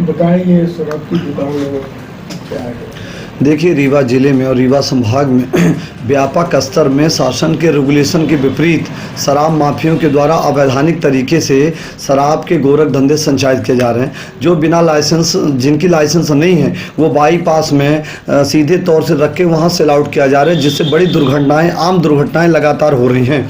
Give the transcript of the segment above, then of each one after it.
बताएंगे शराब की दुकान क्या है? देखिए, रीवा जिले में और रीवा संभाग में व्यापक स्तर में शासन के रेगुलेशन के विपरीत शराब माफियों के द्वारा अवैधानिक तरीके से शराब के गोरख धंधे संचालित किए जा रहे हैं। जो बिना लाइसेंस, जिनकी लाइसेंस नहीं है, वो बाईपास में सीधे तौर से रख के वहाँ सेल आउट किया जा रहा है, जिससे बड़ी दुर्घटनाएं, आम दुर्घटनाएं लगातार हो रही हैं।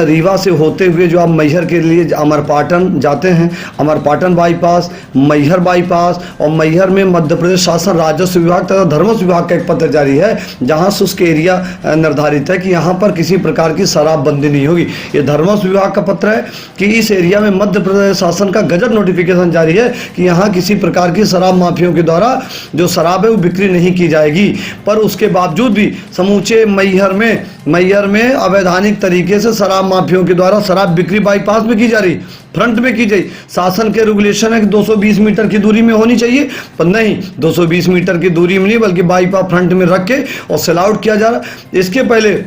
रीवा से होते हुए जो आप मैहर के लिए अमरपाटन जाते हैं, अमरपाटन बाईपास, मैहर बाईपास, और मैहर में मध्य प्रदेश शासन राजस्व विभाग तथा धर्मस्व विभाग का एक पत्र जारी है, जहां शुष्क एरिया निर्धारित है कि यहां पर किसी प्रकार की शराबबंदी नहीं होगी। ये धर्मस्व विभाग का पत्र है कि इस एरिया में मध्य प्रदेश शासन का गजट नोटिफिकेशन जारी है कि यहां किसी प्रकार की शराब माफियों के द्वारा जो शराब है वो बिक्री नहीं की जाएगी। पर उसके बावजूद भी समूचे मैहर में अवैधानिक तरीके से शराब माफियों के द्वारा शराब बिक्री बाईपास में की जा रही, फ्रंट में की जाए। शासन के रेगुलेशन है कि 220 मीटर की दूरी में होनी चाहिए, पर नहीं, 220 मीटर की दूरी में नहीं बल्कि बाईपास फ्रंट में रख के और सेल आउट किया जा रहा। इसके पहले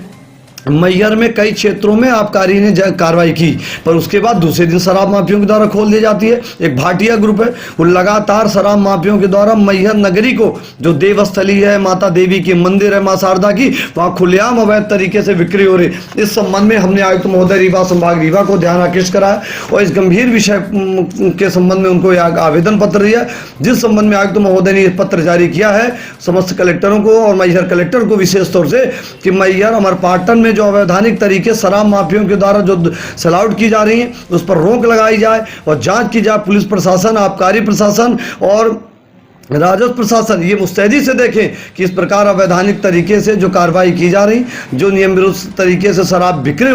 मैहर में कई क्षेत्रों में आबकारी ने कार्रवाई की, पर उसके बाद दूसरे दिन शराब माफियों के द्वारा खोल दी जाती है। एक भाटिया ग्रुप है, वो लगातार शराब माफियों के द्वारा मैहर नगरी को, जो देवस्थली है, माता देवी की मंदिर है, मां शारदा की, वहाँ खुलेआम अवैध तरीके से बिक्री हो रही। इस संबंध में हमने आयुक्त महोदय रीवा संभाग रीवा को ध्यान आकृष्ट कराया और इस गंभीर विषय के संबंध में उनको आवेदन पत्र दिया, जिस संबंध में आयुक्त महोदय ने पत्र जारी किया है समस्त कलेक्टरों को और मैहर कलेक्टर को विशेष तौर से कि मैहर अमरपाटन में जो अवैधानिक तरीके शराब माफियों के द्वारा जो सेल आउट की जा रही है उस पर रोक लगाई जाए और जांच की जाए। पुलिस प्रशासन, आबकारी प्रशासन और राजस्व प्रशासन ये मुस्तैदी से देखें कि इस प्रकार अवैधानिक तरीके से जो कार्रवाई की जा रही, जो नियम विरुद्ध तरीके से शराब बिक्री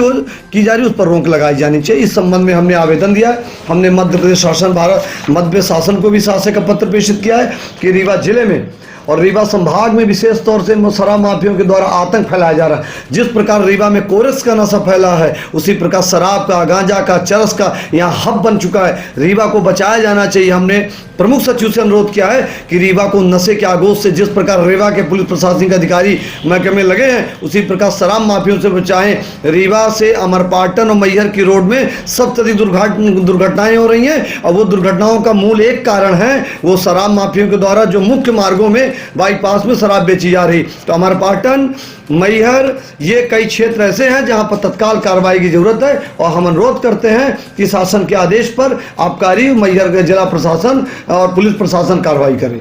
की जा रही, उस पर रोक लगाई जानी चाहिए। इस संबंध में हमने आवेदन दिया है। हमने मध्य प्रदेश शासन को भी शासन का पत्र प्रेषित किया है कि रीवा जिले में और रीवा संभाग में विशेष तौर से शराब माफियों के द्वारा आतंक फैलाया जा रहा है। जिस प्रकार रीवा में कोरस का नशा फैला है, उसी प्रकार शराब का, गांजा का, चरस का यहाँ हब बन चुका है। रीवा को बचाया जाना चाहिए। हमने प्रमुख सचिव से अनुरोध किया है कि रीवा को नशे के आगोश से, जिस प्रकार रीवा के पुलिस प्रशासनिक अधिकारी महकमे में लगे हैं, उसी प्रकार शराब माफियों से बचाएं। रीवा से अमरपाटन और मैहर की रोड में सबसे दुर्घटनाएं हो रही हैं और वो दुर्घटनाओं का मूल एक कारण है वो शराब माफियों के द्वारा जो मुख्य मार्गों में बाईपास में शराब बेची जा रही। तो अमरपाटन, मैहर, ये कई क्षेत्र ऐसे हैं जहां पर तत्काल कार्रवाई की जरूरत है और हम अनुरोध करते हैं कि शासन के आदेश पर आबकारी, मैहर जिला प्रशासन और पुलिस प्रशासन कार्रवाई करे।